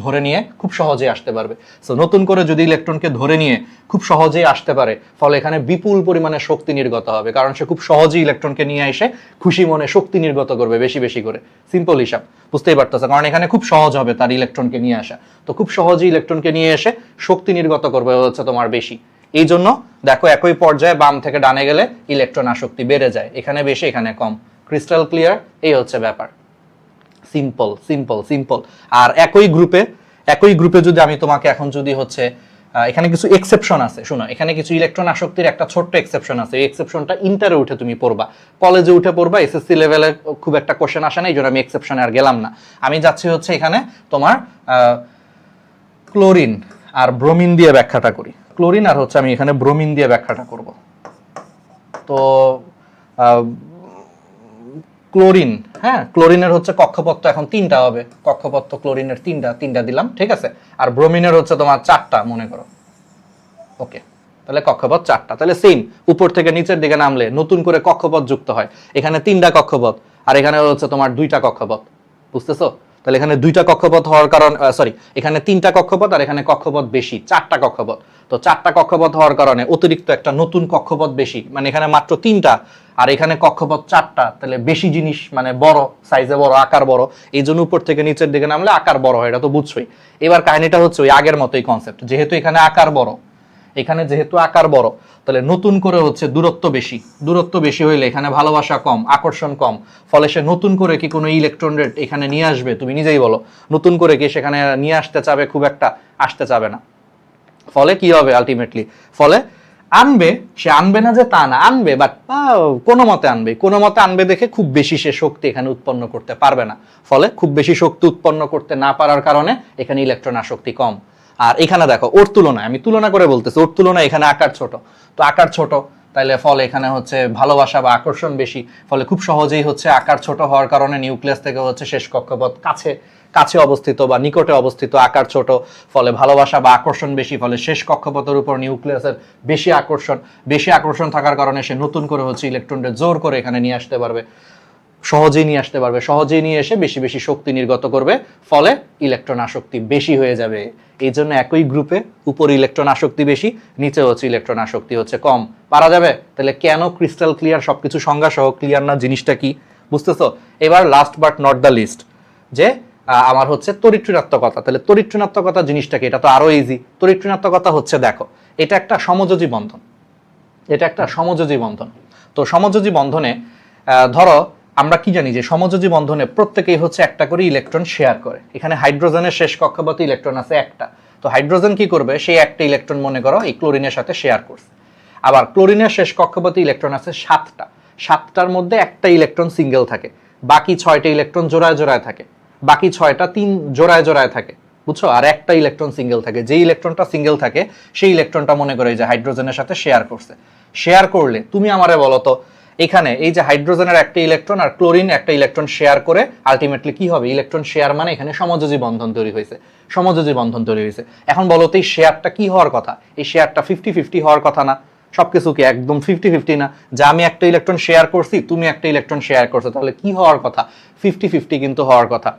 ধরে নিয়ে খুব সহজেই আসতে পারবে। সো নতুন করে যদি ইলেকট্রনকে ধরে নিয়ে খুব সহজেই আসতে পারে, ফলে এখানে বিপুল পরিমাণে শক্তি নির্গত হবে, কারণ সে খুব সহজেই ইলেকট্রনকে নিয়ে এসে খুশি মনে শক্তি নির্গত করবে বেশি বেশি করে। সিম্পল হিসাব, বুঝতেই পারতেছে, কারণ এখানে খুব সহজ হবে তার ইলেকট্রনকে নিয়ে আসা। তো খুব সহজেই ইলেকট্রনকে নিয়ে এসে শক্তি নির্গত করবে হচ্ছে তোমার বেশি। এই জন্য দেখো একই পর্যায়ে বাম থেকে ডানে গেলে ইলেকট্রন আসক্তি বেড়ে যায়, এখানে বেশি এখানে কম। Crystal clear? এই হচ্ছে ব্যাপার। Simple simple simple. আর একই গ্রুপে যদি আমি তোমাকে এখন যদি হচ্ছে এখানে কিছু এক্সেপশন আছে, শোনো, এখানে কিছু ইলেকট্রন আসক্তির একটা ছোট্ট এক্সেপশন আছে। এই এক্সেপশনটা ইন্টারে উঠে তুমি পড়বা, কলেজে উঠে পড়বা, এসএসসি লেভেলে খুব একটা কোশ্চেন আসে না, এই জন্য আমি এক্সেপশনে আর গেলাম না। আমি যাচ্ছি হচ্ছে এখানে তোমার ক্লোরিন আর ব্রোমিন দিয়ে ব্যাখ্যাটা করি। ক্লোরিন আর হচ্ছে আমি এখানে ব্রোমিন দিয়ে ব্যাখ্যাটা করব। তো ক্লোরিন, হ্যাঁ, ক্লোরিনের হচ্ছে কক্ষপথ তো এখন 3টা হবে, কক্ষপথ তো ক্লোরিনের 3টা দিলাম, ঠিক আছে। আর ব্রোমিনের হচ্ছে তোমার 4টা মনে করো, ওকে। তাহলে কক্ষপথ 4টা, তাহলে সেম উপর থেকে নিচের দিকে নামলে নতুন করে কক্ষপথ যুক্ত হয়। এখানে 3টা কক্ষপথ আর এখানে হচ্ছে তোমার 2টা কক্ষপথ, বুঝতেছো? তাহলে এখানে 2টা কক্ষপথ হওয়ার কারণ এখানে 3টা কক্ষপথ আর এখানে কক্ষপথ বেশি, 4টা কক্ষপথ। তো 4টা কক্ষপথ হওয়ার কারণে অতিরিক্ত একটা নতুন কক্ষপথ বেশি, মানে এখানে মাত্র 3টা আর এখানে কক্ষপথ 4টা, তাহলে বেশি জিনিস, মানে বড় সাইজে বড়, আকার বড়। এই জন্য উপর থেকে নিচের দিকে নামলে আকার বড় হয়, এটা তো বুঝছোই। এবার কাহিনীটা হচ্ছে ওই আগের মতোই কনসেপ্ট, যেহেতু এখানে আকার বড়, তাহলে নতুন করে হচ্ছে দূরত্ব বেশি হইলে এখানে ভালোবাসা কম, আকর্ষণ কম, ফলে সে নতুন করে কি কোনো ইলেকট্রন এখানে নিয়ে আসবে? তুমি নিজেই বলো, নতুন করে কি সেখানে নিয়ে আসতে চাবে? খুব একটা আসতে চাবে না। ফলে কি হবে আলটিমেটলি? ফলে সে আনবে না যে তা না, আনবে, বাট কোনো মতে আনবে দেখে খুব বেশি সে শক্তি এখানে উৎপন্ন করতে পারবে না। ফলে খুব বেশি শক্তি উৎপন্ন করতে না পারার কারণে এখানে ইলেকট্রন আসক্তি কম। আর এখানে দেখো ওর তুলনায়, আমি তুলনা করে বলতেছি, ওর তুলনায় এখানে আকার ছোট, তো আকার ছোট তাইলে ফলে এখানে হচ্ছে ভালোবাসা বা আকর্ষণ বেশি, ফলে খুব সহজেই হচ্ছে আকার ছোট হওয়ার কারণে নিউক্লিয়াস থেকে হচ্ছে শেষ কক্ষপথ কাছে অবস্থিত বা নিকটে অবস্থিত, আকার ছোট, ফলে ভালোবাসা বা আকর্ষণ বেশি, ফলে শেষ কক্ষপথের উপর নিউক্লিয়াসের বেশি আকর্ষণ থাকার কারণে সে নতুন করে হচ্ছে ইলেকট্রনদের জোর করে এখানে নিয়ে আসতে পারবে, সহজেই নিয়ে এসে বেশি বেশি শক্তি নির্গত করবে, ফলে ইলেকট্রন আসক্তি বেশি হয়ে যাবে। এই জন্য একই গ্রুপে উপরে ইলেকট্রন আসক্তি বেশি, নিচে হচ্ছে ইলেকট্রন আসক্তি হচ্ছে কম। পারা যাবে? তাহলে কেন ক্রিস্টাল ক্লিয়ার, সবকিছু সংজ্ঞা সহ ক্লিয়ার না, জিনিসটা কি বুঝতেছো? এবার last but not the least, যে আমার হচ্ছে তড়িৎ ঋণাত্মকতা। তাহলে তড়িৎ ঋণাত্মকতা জিনিসটা কি? এটা তো আরো ইজি। তড়িৎ ঋণাত্মকতা হচ্ছে, দেখো, এটা একটা সমযোজী বন্ধন। তো সমযোজী বন্ধনে ধরো আমরা কি জানি যে সমযোজী বন্ধনে প্রত্যেকেই হচ্ছে একটা করে ইলেকট্রন শেয়ার করে। এখানে হাইড্রোজেনের শেষ কক্ষপথে ইলেকট্রন আছে একটা, তো হাইড্রোজেন কি করবে? সেই একটা ইলেকট্রন মনে করো এই ক্লোরিনের সাথে শেয়ার করছে। আবার ক্লোরিনের শেষ কক্ষপথে ইলেকট্রন আছে 7টা, 7টার মধ্যে একটা ইলেকট্রন সিঙ্গেল থাকে, বাকি 6টা ইলেকট্রন জোড়ায় জোড়ায় থাকে, বাকি 6টা 3 জোড়ায় জোড়ায় থাকে, বুঝছো? আর একটা ইলেকট্রন সিঙ্গেল থাকে। যে ইলেকট্রনটা সিঙ্গেল থাকে সেই ইলেকট্রনটা মনে করে যে হাইড্রোজেনের সাথে শেয়ার করছে। শেয়ার করলে তুমি আমারে বলো তো, এখানে এই যে হাইড্রোজেনের একটা ইলেকট্রন আর ক্লোরিন একটা ইলেকট্রন শেয়ার করে আলটিমেটলি কি হবে? ইলেকট্রন শেয়ার মানে এখানে সমযোজী বন্ধন তৈরি হয়েছে, সমযোজী বন্ধন তৈরি হয়েছে। এখন বলো তো এই শেয়ারটা কি হওয়ার কথা? এই শেয়ারটা 50-50 হওয়ার কথা না? সবকিছু কি একদম 50-50 না? যে আমি একটা ইলেকট্রন শেয়ার করছি, তুমি একটা ইলেকট্রন শেয়ার করছো, তাহলে কি হওয়ার কথা? 50-50 কিন্তু হওয়ার কথা।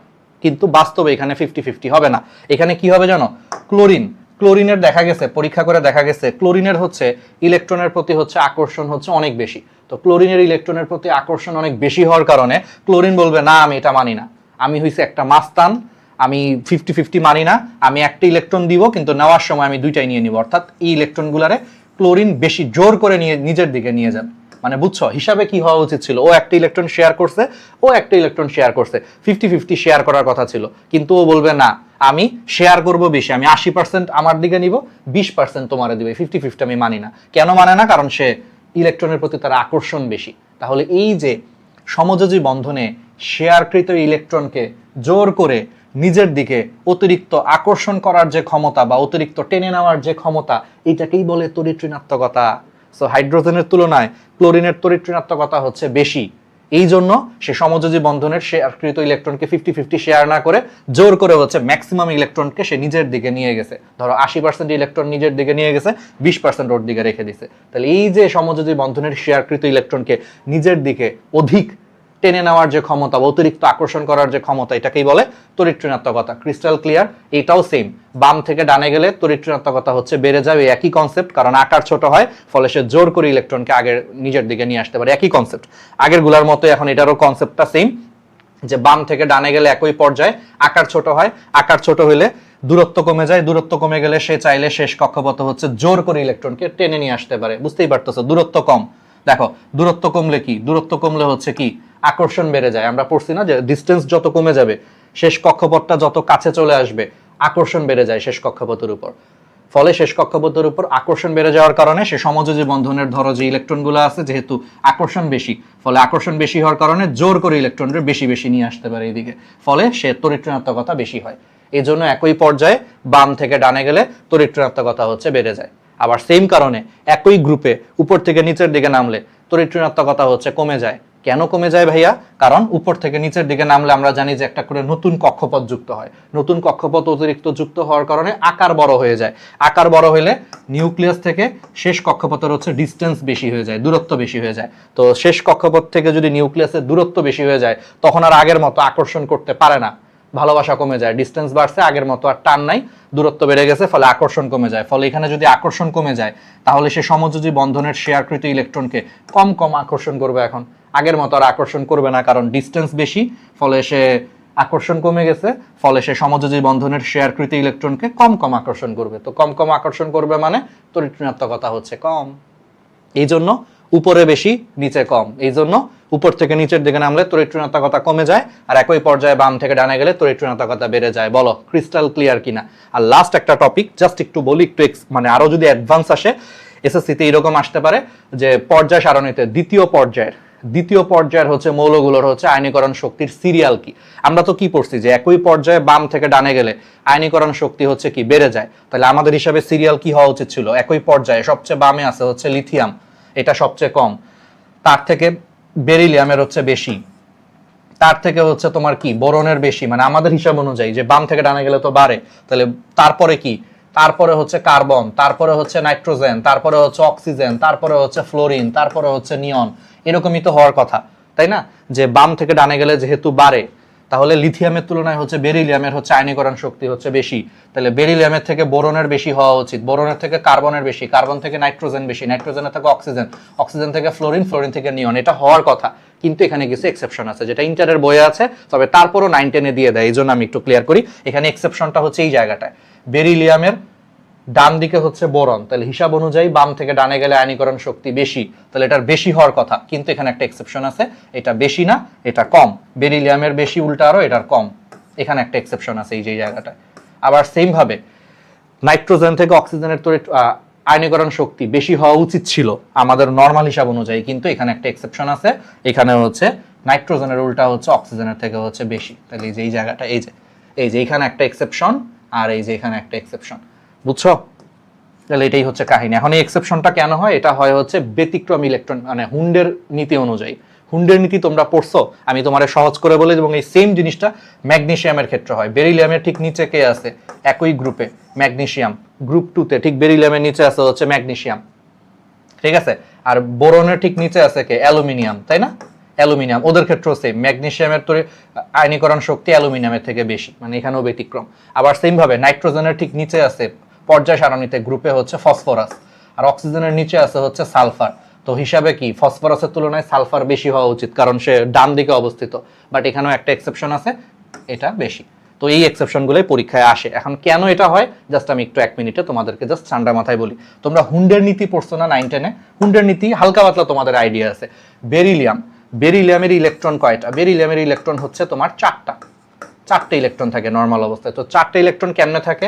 কিন্তু বাস্তবে এখানে 50-50 হবে না। এখানে কি হবে জানো? ক্লোরিনের দেখা গেছে, পরীক্ষা করে দেখা গেছে ক্লোরিনের হচ্ছে ইলেকট্রনের প্রতি হচ্ছে আকর্ষণ হচ্ছে অনেক বেশি। তো ক্লোরিনের ইলেকট্রনের প্রতি আকর্ষণ অনেক বেশি হওয়ার কারণে ক্লোরিন বলবে না আমি এটা মানি না, আমি হইছে একটা মাস্তান, আমি 50-50 মানি না, আমি একটা ইলেকট্রন দিব কিন্তু নেওয়ার সময় আমি দুইটাই নিয়ে নিব। অর্থাৎ এই ইলেকট্রনগুলারে ক্লোরিন বেশি জোর করে নিয়ে নিজের দিকে নিয়ে যাবে। মানে বুঝছো হিসাবে কি হওয়া উচিত ছিল? ও একটা ইলেকট্রন শেয়ার করছে, ও একটা ইলেকট্রন শেয়ার করছে, 50-50 শেয়ার করার কথা ছিল, কিন্তু ও বলবে না আমি শেয়ার করব বেশি, আমি 80% আমার দিকে নিব, 20% তোমারে দিবে, 50-50 আমি মানি না। কেন মানে না? কারণ সে ইলেকট্রনের প্রতি তার আকর্ষণ বেশি। তাহলে এই যে সমযোজী বন্ধনে শেয়ারকৃত ইলেকট্রনকে জোর করে নিজের দিকে অতিরিক্ত আকর্ষণ করার যে ক্ষমতা বা অতিরিক্ত টেনে নেওয়ার যে ক্ষমতা, এটাকেই বলে তড়িৎ ঋণাত্মকতা। সো হাইড্রোজেনের তুলনায় ক্লোরিনের তড়িৎ ঋণাত্মকতা হচ্ছে বেশি। এই জন্য সে সমযোজী বন্ধনের শেয়ারকৃত ইলেকট্রনকে 50-50 শেয়ার না করে জোর করে হচ্ছে ম্যাক্সিমাম ইলেকট্রনকে সে নিজের দিকে নিয়ে গেছে। ধরো 80% ইলেকট্রন নিজের দিকে নিয়ে গেছে, 20% ওর দিকে রেখে দিছে। তাহলে এই যে সমযোজী বন্ধনের শেয়ারকৃত ইলেকট্রনকে নিজের দিকে অধিক টেনে নেওয়ার যে ক্ষমতা, অতিরিক্ত আকর্ষণ করার যে ক্ষমতা, এটাকেই বলে তড়িৎ ঋণাত্মকতা। Crystal clear? এটাও সেম, বাম থেকে ডানে গেলে তড়িৎ ঋণাত্মকতা হচ্ছে বেড়ে যাবে, একই কনসেপ্ট, কারণ আকার ছোট হয় ফলে সে জোর করে ইলেকট্রনকে আগের নিজের দিকে নিয়ে আসতে পারে, একই কনসেপ্ট। আগের গুলার মতো এখন এটারও কনসেপ্টটা সেম, যে বাম থেকে ডানে গেলে একই পর্যায়ে, আকার ছোট হয়, আকার ছোট হলে দূরত্ব কমে যায়, দূরত্ব কমে গেলে সে চাইলে শেষ কক্ষপথ হচ্ছে জোর করে ইলেকট্রনকে টেনে নিয়ে আসতে পারে। বুঝতেই পারতেছো? দূরত্ব কম, দেখো দূরত্ব কমলে কি? দূরত্ব কমলে হচ্ছে কি? আকর্ষণ বেড়ে যায়। আমরা পড়ছি না যে ডিসটেন্স যত কমে যাবে, শেষ কক্ষপথটা যত কাছে চলে আসবে, আকর্ষণ বেড়ে যায় শেষ কক্ষপথের উপর। ফলে শেষ কক্ষপথের উপর আকর্ষণ বেড়ে যাওয়ার কারণে সে সমযোজী বন্ধনের ধরো যে ইলেকট্রনগুলো আছে, যেহেতু আকর্ষণ বেশি, ফলে আকর্ষণ বেশি হওয়ার কারণে জোর করে ইলেকট্রনদের বেশি বেশি নিয়ে আসতে পারে এইদিকে, ফলে সে তড়িৎ ঋণাত্মকতা বেশি হয়। এই জন্য একই পর্যায়ে বাম থেকে ডানে গেলে তড়িৎ ঋণাত্মকতা হচ্ছে বেড়ে যায়। আবার সেম কারণে একই গ্রুপে উপর থেকে নিচের দিকে নামলে তড়িৎ ঋণাত্মকতা হচ্ছে কমে যায়। কেন কমে যায় ভাইয়া? কারণ উপর থেকে নিচের দিকে নামলে আমরা জানি যে একটা করে নতুন কক্ষপথ যুক্ত হয়, নতুন কক্ষপথ অতিরিক্ত যুক্ত হওয়ার কারণে আকার বড় হয়ে যায়। আকার বড় হলে নিউক্লিয়াস থেকে শেষ কক্ষপথের হচ্ছে ডিস্টেন্স বেশি হয়ে যায়, দূরত্ব বেশি হয়ে যায়। তো শেষ কক্ষপথ থেকে যদি নিউক্লিয়াসের দূরত্ব বেশি হয়ে যায়, তখন আর আগের মতো আকর্ষণ করতে পারে না, ভালোবাসা কমে যায়, ডিস্টেন্স বাড়ছে, আগের মতো আর টান নাই, দূরত্ব বেড়ে গেছে, ফলে আকর্ষণ কমে যায়। ফলে এখানে যদি আকর্ষণ কমে যায়, তাহলে সে সমযোজী বন্ধনের শেয়ারকৃত ইলেকট্রনকে কম কম আকর্ষণ করবে। এখন আগের মতো আর আকর্ষণ করবে না, কারণ ডিস্টেন্স বেশি, ফলে সে আকর্ষণ কমে গেছে, ফলে সে সমযোজী বন্ধনের শেয়ারকৃত ইলেকট্রনকে কম কম আকর্ষণ করবে। তো কম কম আকর্ষণ করবে মানে তড়িৎ ঋণাত্মকতা হচ্ছে কম। এই জন্য উপরে বেশি নিচে কম, এই জন্য উপর থেকে নিচের দিকে নামলে তড়িৎ ঋণাত্মকতা কমে যায়, আর একই পর্যায়ে বাম থেকে ডানে গেলে তড়িৎ ঋণাত্মকতা বেড়ে যায়। বলো ক্রিস্টাল ক্লিয়ার কিনা? আর লাস্ট একটা টপিক জাস্ট একটু বলি, একটু মানে আরো যদি অ্যাডভান্স আসে এসএসসিতে এরকম আসতে পারে যে পর্যায় সারণীতে দ্বিতীয় পর্যায়ের হচ্ছে মৌলগুলোর হচ্ছে আয়নীকরণ শক্তির সিরিয়াল কি। আমরা তো কি পড়ছি যে একই পর্যায়ে বাম থেকে ডানে গেলে আয়নীকরণ শক্তি হচ্ছে কি বেড়ে যায়, তাহলে আমাদের হিসাবে সিরিয়াল কি হওয়া উচিত ছিল? একই পর্যায়ে সবচেয়ে বামে আছে হচ্ছে লিথিয়াম, এটা সবচেয়ে কম, তার থেকে বেরিলিয়ামের হচ্ছে বেশি, তার থেকে হচ্ছে তোমার কি বোরনের বেশি, মানে আমাদের হিসাব অনুযায়ী যে বাম থেকে ডানে গেলে তো বাড়ে, তাহলে তারপরে কি? তারপরে হচ্ছে কার্বন, তারপরে হচ্ছে নাইট্রোজেন, তারপরে হচ্ছে অক্সিজেন, তারপরে হচ্ছে ফ্লোরিন, তারপরে হচ্ছে নিয়ন। এরকমই তো হওয়ার কথা, তাই না? যে বাম থেকে ডানে গেলে যেহেতু বাড়ে, তাহলে লিথিয়ামের তুলনায় হচ্ছে বেরিলিয়ামের হচ্ছে আয়নীকরণ শক্তি হচ্ছে বেশি, তাহলে বেরিলিয়ামের থেকে বোরনের বেশি হওয়া উচিত, বোরনের থেকে কার্বনের বেশি, কার্বন থেকে নাইট্রোজেন বেশি, নাইট্রোজেনের থেকে অক্সিজেন, অক্সিজেন থেকে ফ্লোরিন, ফ্লোরিন থেকে নিয়ন। এটা হওয়ার কথা, কিন্তু এখানে কিছু এক্সেপশন আছে, যেটা ইন্টারের বইয়ে আছে, তবে তারপরও 9-10-এ দিয়ে দেয়। এই জন্য আমি একটু ক্লিয়ার করি, এখানে এক্সেপশনটা হচ্ছে এই জায়গাটায়, বেরিলিয়ামের ডান দিকে হচ্ছে বোরন, তাহলে হিসাব অনুযায়ী বাম থেকে ডানে গেলে আয়নীকরণ শক্তি বেশি, তাহলে এটার বেশি হওয়ার কথা, কিন্তু এখানে একটা এক্সেপশন আছে, এটা বেশি না, এটা কম। বেরিলিয়ামের বেশি, উল্টা আরো এটার কম, এখানে একটা এক্সেপশন আছে এই যে জায়গাটায়। আবার সেম ভাবে নাইট্রোজেন থেকে অক্সিজেনের তড়িৎ আয়নীকরণ শক্তি বেশি হওয়া উচিত ছিল আমাদের নর্মাল হিসাব অনুযায়ী, কিন্তু এখানে একটা এক্সেপশন আছে, এখানে হচ্ছে নাইট্রোজেনের উল্টা হচ্ছে অক্সিজেনের থেকে হচ্ছে বেশি। তাহলে এই যে এই জায়গাটা এই যে এখানে একটা এক্সেপশন আর এই যে এখানে একটা এক্সেপশন, বুঝছো? তাহলে এটাই হচ্ছে কাহিনী। এখন এই এক্সেপশনটা কেন হয়? এটা হয় হচ্ছে ব্যতিক্রম ইলেকট্রন মানে হুন্ডের নীতি অনুযায়ী। হুন্ডের নীতি তোমরা পড়ছো, আমি তোমারে সহজ করে বলি, এবং এই সেম জিনিসটা ম্যাগনেসিয়ামের ক্ষেত্রে হয়। বেরিলিয়ামের ঠিক নিচে কে আছে একই গ্রুপে? ম্যাগনেসিয়াম। গ্রুপ 2 তে ঠিক বেরিলিয়ামের নিচে আছে হচ্ছে ম্যাগনেসিয়াম, ঠিক আছে? আর বোরনের ঠিক নিচে আছে কে? অ্যালুমিনিয়াম, তাই না? অ্যালুমিনিয়াম, ওদের ক্ষেত্রেও সেম, ম্যাগনেসিয়ামের তো আয়নীকরণ শক্তি অ্যালুমিনিয়ামের থেকে বেশি, মানে এখানেও ব্যতিক্রম। আবার সেম ভাবে নাইট্রোজেনের ঠিক নিচে আছে পর্যায় সারণীতে গ্রুপে হচ্ছে ফসফরাস, আর অক্সিজেনের নিচে আছে হচ্ছে সালফার। তো হিসাবে কি ফসফরাসের তুলনায় সালফার বেশি হওয়া উচিত, কারণ সে ডান দিকে অবস্থিত। বাট এখানেও একটা এক্সেপশন আছে, এটা বেশি। তো এই এক্সেপশনগুলোই পরীক্ষায় আসে। এখন কেন এটা হয় জাস্ট আমি একটু 1 মিনিটে তোমাদেরকে জাস্ট ঠান্ডা মাথায় বলি। তোমরা হুন্ডের নীতি পড়ছো না 9 10-এ? হুন্ডের নীতি হালকা পাতলা তোমাদের আইডিয়া আছে। বেরিলিয়ামের ইলেকট্রন কয়টা? বেরিলিয়ামের ইলেকট্রন হচ্ছে তোমার 4টা ইলেকট্রন থাকে নর্মাল অবস্থায়। তো 4টা ইলেকট্রন কেমনে থাকে?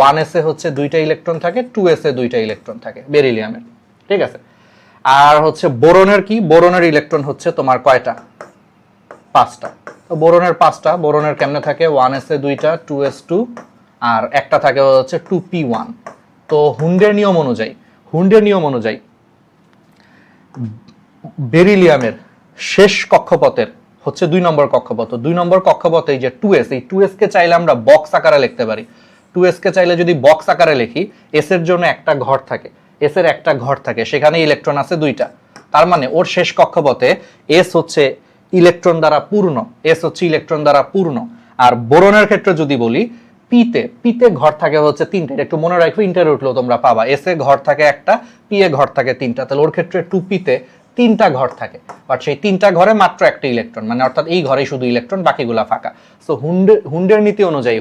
1s এ হচ্ছে 2টা ইলেকট্রন থাকে, 2s এ 2টা ইলেকট্রন থাকে বেরিলিয়ামের, ঠিক আছে? আর হচ্ছে বোরনের কি? বোরনের ইলেকট্রন হচ্ছে তোমার কয়টা? 5টা। তো বোরনের 5টা, বোরনের কেমনে থাকে? 1s এ 2টা, 2s2, আর একটা থাকে হচ্ছে 2p1। তো হুন্ডের নিয়ম অনুযায়ী বেরিলিয়ামের শেষ কক্ষপথের হচ্ছে 2 নম্বর কক্ষপথ। 2 নম্বর কক্ষপথে এই যে 2s, এই 2s কে চাইলে আমরা বক্স আকারে লিখতে পারি। 2s কে চাইলে যদি বক্স আকারে লিখি, s এর জন্য একটা ঘর থাকে, s এর একটা ঘর থাকে, সেখানে ইলেকট্রন আছে 2টা। তার মানে ওর শেষ কক্ষপথে s হচ্ছে ইলেকট্রন দ্বারা পূর্ণ। আর বোরনের ক্ষেত্রে যদি বলি, পিতে ঘর থাকে হচ্ছে 3টা। একটু মনে রাখো, ইন্টার উঠলো তোমরা পাবা, এস এ ঘর থাকে একটা, পি এ ঘর থাকে 3টা। তাহলে ওর ক্ষেত্রে 2p-তে 3টা ঘর থাকে, বাট সেই 3টা ঘরে মাত্র একটা ইলেকট্রন, মানে অর্থাৎ এই ঘরে শুধু ইলেকট্রন, বাকিগুলা ফাঁকা। সো হুন্ডের নীতি অনুযায়ী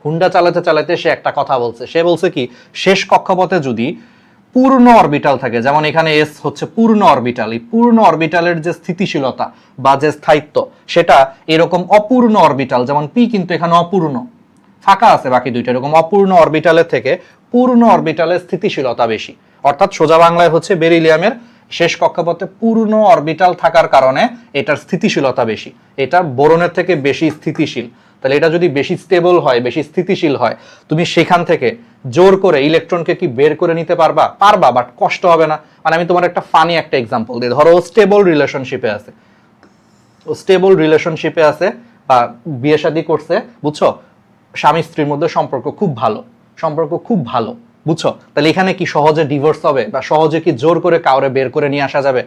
হুন্ডা চালাতে সে একটা কথা বলছে। সে বলছে কি, শেষ কক্ষপথে যদি পূর্ণ অরবিটাল থাকে, যেমন এখানে এস হচ্ছে পূর্ণ অরবিটাল, এই পূর্ণ অরবিটালের যে স্থিতিশীলতা বা যে স্থায়িত্ব, সেটা এরকম অপূর্ণ অরবিটাল, যেমন পি কিন্তু এখানে অপূর্ণ, ফাঁকা আছে বাকি 2টা, এরকম অপূর্ণ অরবিটালের থেকে পূর্ণ অরবিটালের স্থিতিশীলতা বেশি। অর্থাৎ সোজা বাংলায় হচ্ছে বেরিলিয়ামের শেষ কক্ষপথে পূর্ণ অরবিটাল থাকার কারণে এটার স্থিতিশীলতা বেশি, এটা বোরনের থেকে বেশি স্থিতিশীল। তাহলে এটা যদি বেশি স্টেবল হয়, বেশি স্থিতিশীল হয়, তুমি সেখান থেকে জোর করে ইলেকট্রনকে কি বের করে নিতে পারবা? বাট কষ্ট হবে না। মানে আমি তোমার একটা ফানি একটা এক্সাম্পল দিই। ধরো স্টেবল রিলেশনশিপে আছে বা বিয়ে শাদী করছে, বুঝছো? স্বামী স্ত্রীর মধ্যে সম্পর্ক খুব ভালো, বুঝছো? তাহলে এখানে কি সহজে ডিভোর্স হবে বা সহজে কি জোর করে কাউরে বের করে নিয়ে আসা যাবে?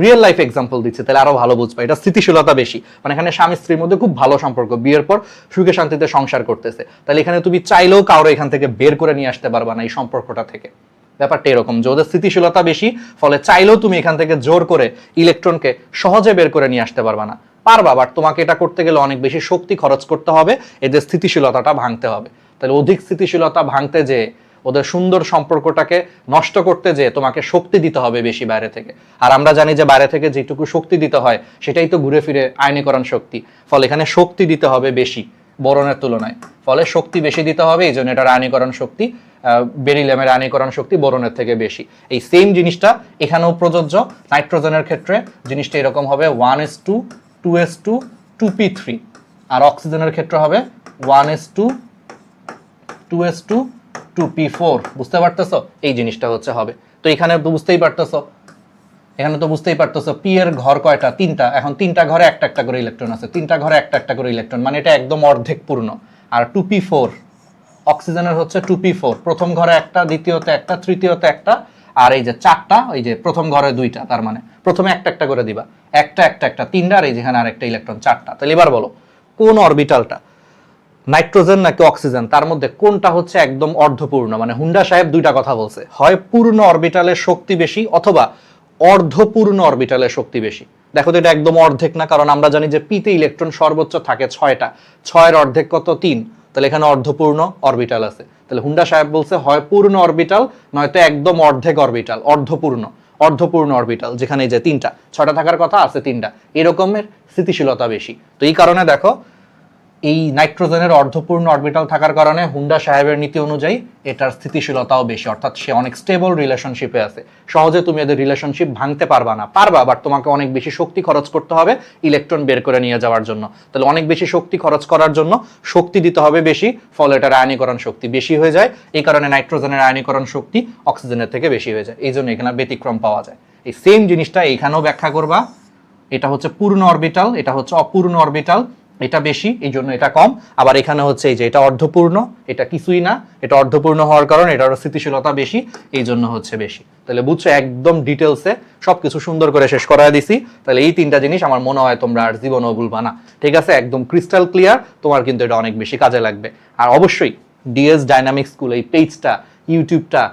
রিয়েল লাইফ এক্সাম্পল দিচ্ছে, তাহলে আরো ভালো বুঝবা। এটা স্থিতিশীলতা বেশি, মানে এখানে স্বামী স্ত্রীর মধ্যে খুব ভালো সম্পর্ক, বিয়ের পর সুখে শান্তিতে সংসার করতেছে। তাহলে এখানে তুমি চাইলেও কাউরে এখান থেকে বের করে নিয়ে আসতে পারবা না এই সম্পর্কটা থেকে। ব্যাপারটা এরকম যে ওদের স্থিতিশীলতা বেশি, ফলে চাইলেও তুমি এখান থেকে জোর করে ইলেকট্রনকে সহজে বের করে নিয়ে আসতে পারবা না। বাট তোমাকে এটা করতে গেলে অনেক বেশি শক্তি খরচ করতে হবে, এদের স্থিতিশীলতাটা ভাঙতে হবে। তাহলে অধিক স্থিতিশীলতা ভাঙতে যে, ওদের সুন্দর সম্পর্কটাকে নষ্ট করতে যে তোমাকে শক্তি দিতে হবে বেশি বাইরে থেকে। আর আমরা জানি যে বাইরে থেকে যেটুকু শক্তি দিতে হয় সেটাই তো ঘুরে ফিরে আয়নীকরণ শক্তি। ফলে এখানে শক্তি দিতে হবে বেশি বোরনের তুলনায়, ফলে শক্তি বেশি দিতে হবে, এই জন্য এটার আয়নীকরণ শক্তি, বেরিলিয়ামের আয়নীকরণ শক্তি বোরনের থেকে বেশি। এই সেম জিনিসটা এখানেও প্রযোজ্য। নাইট্রোজেনের ক্ষেত্রে জিনিসটা এরকম হবে 1s2, 2s2, 2p3, আর অক্সিজেনের ক্ষেত্রে হবে 1s2, 2s2, 2p4। বুঝতে পারতেছো? এই জিনিসটা হচ্ছে হবে। তো এখানে তো বুঝতেই পারতেছো পি এর ঘর কয়টা? 3টা। এখন 3টা ঘরে একটা একটা করে ইলেকট্রন আছে, 3টা ঘরে একটা একটা করে ইলেকট্রন, মানে এটা একদম অর্ধেক পূর্ণ। আর 2p4 অক্সিজেনের হচ্ছে 2p4, প্রথম ঘরে একটা, দ্বিতীয়তে একটা, তৃতীয়তে একটা, আর এই যে 4টা, এই যে প্রথম ঘরে 2টা, তার মানে প্রথমে একটা একটা করে দিবা, একটা 3টা, আর এই যেখানে আরেকটা ইলেকট্রন 4টা। তাহলে এবার বলো কোন অরবিটালটা, নাইট্রোজেন নাকি অক্সিজেন, তার মধ্যে কোনটা হচ্ছে একদম অর্ধপূর্ণ? মানে হুন্ডা সাহেব 2টা কথা বলছে, হয় পূর্ণ অরবিটালের শক্তি বেশি অথবা অর্ধপূর্ণ অরবিটালের শক্তি বেশি। দেখো তো এটা একদম অর্ধেক না, কারণ আমরা জানি যে পিতে ইলেকট্রন সর্বোচ্চ থাকে 6টা, 6-এর অর্ধেক কত? 3। তাহলে এখানে অর্ধপূর্ণ অরবিটাল আছে। তাহলে হুন্ডা সাহেব বলছে হয় পূর্ণ অরবিটাল নয়তো একদম অর্ধেক অরবিটাল, অর্ধপূর্ণ অরবিটাল, যেখানে এই যে 3টা, 6টা থাকার কথা আছে 3টা, এরকমের স্থিতিশীলতা বেশি। তো এই কারণে দেখো এই নাইট্রোজেনের অর্ধপূর্ণ অরবিটাল থাকার কারণে হুন্ডা সাহেবের নীতি অনুযায়ী এটার স্থিতিশীলতাও বেশি, অর্থাৎ সে অনেক স্টেবল রিলেশনশিপে আছে। সহজে তুমি এদের রিলেশনশিপ ভাঙতে পারবা না, পারবা, বাট তোমাকে অনেক বেশি শক্তি খরচ করতে হবে ইলেকট্রন বের করে নিয়ে যাওয়ার জন্য। তাহলে অনেক বেশি শক্তি খরচ করার জন্য শক্তি দিতে হবে বেশি, ফলে এটার আয়নীকরণ শক্তি বেশি হয়ে যায়। এই কারণে নাইট্রোজেনের আয়নীকরণ শক্তি অক্সিজেনের থেকে বেশি হয়ে যায়, এই জন্য এখানে ব্যতিক্রম পাওয়া যায়। এই সেম জিনিসটা এখানেও ব্যাখ্যা করবা। এটা হচ্ছে পূর্ণ অরবিটাল, এটা হচ্ছে অপূর্ণ অরবিটাল, এটা বেশি এই জন্য এটা কম। আবার এখানে হচ্ছে এই যে এটা অর্ধপূর্ণ, এটা কিছুই না, এটা অর্ধপূর্ণ হওয়ার কারণে এটার স্থিতিশীলতা বেশি, এই জন্য হচ্ছে বেশি। তাহলে বুঝছো, একদম ডিটেলসে সবকিছু সুন্দর করে শেষ করায় দিছি। তাহলে এই তিনটা জিনিস আমার মনে হয় তোমরা আর জীবনেও ভুলবা না, ঠিক আছে? একদম ক্রিস্টাল ক্লিয়ার, তোমার কিন্তু এটা অনেক বেশি কাজে লাগবে। আর অবশ্যই ডিএস ডাইনামিক স্কুল এই পেজটা, ইউটিউবটা,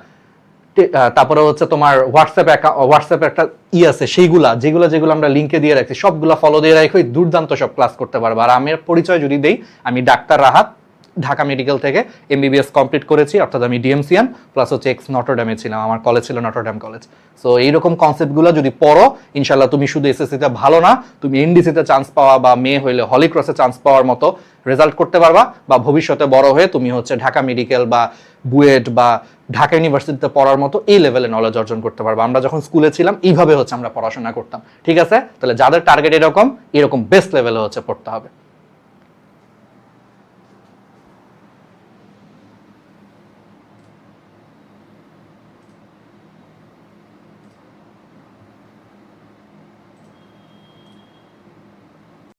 তারপরে হচ্ছে তোমার হোয়াটসঅ্যাপে একটা আছে, সেইগুলা যেগুলো আমরা লিঙ্কে দিয়ে রাখছি সবগুলা ফলো দিয়ে রাখো, দুর্দান্ত সব ক্লাস করতে পারবো। আর আমার পরিচয় যদি দেই, আমি ডাক্তার রাহাত, ঢাকা মেডিকেল থেকে এমবিবিএস কমপ্লিট করেছি, অর্থাৎ আমি ডিএমসিয়ান প্লাস হচ্ছে এক্স নটরডেমে ছিলাম, আমার কলেজ ছিল নটরডেম কলেজ। সো এইরকম কনসেপ্টগুলো যদি পড়ো, ইনশাল্লাহ তুমি শুধু এসএসসিতে ভালো না, তুমি এনডিসিতে চান্স পাওয়া বা মেয়ে হইলে হলিক্রসে চান্স পাওয়ার মতো রেজাল্ট করতে পারবা, বা ভবিষ্যতে বড় হয়ে তুমি হচ্ছে ঢাকা মেডিকেল বা বুয়েট বা ঢাকা ইউনিভার্সিটিতে পড়ার মতো এই লেভেলে নলেজ অর্জন করতে পারবো। আমরা যখন স্কুলে ছিলাম এইভাবে হচ্ছে আমরা পড়াশোনা করতাম, ঠিক আছে? তাহলে যাদের টার্গেট এরকম বেস্ট লেভেলে হচ্ছে পড়তে হবে।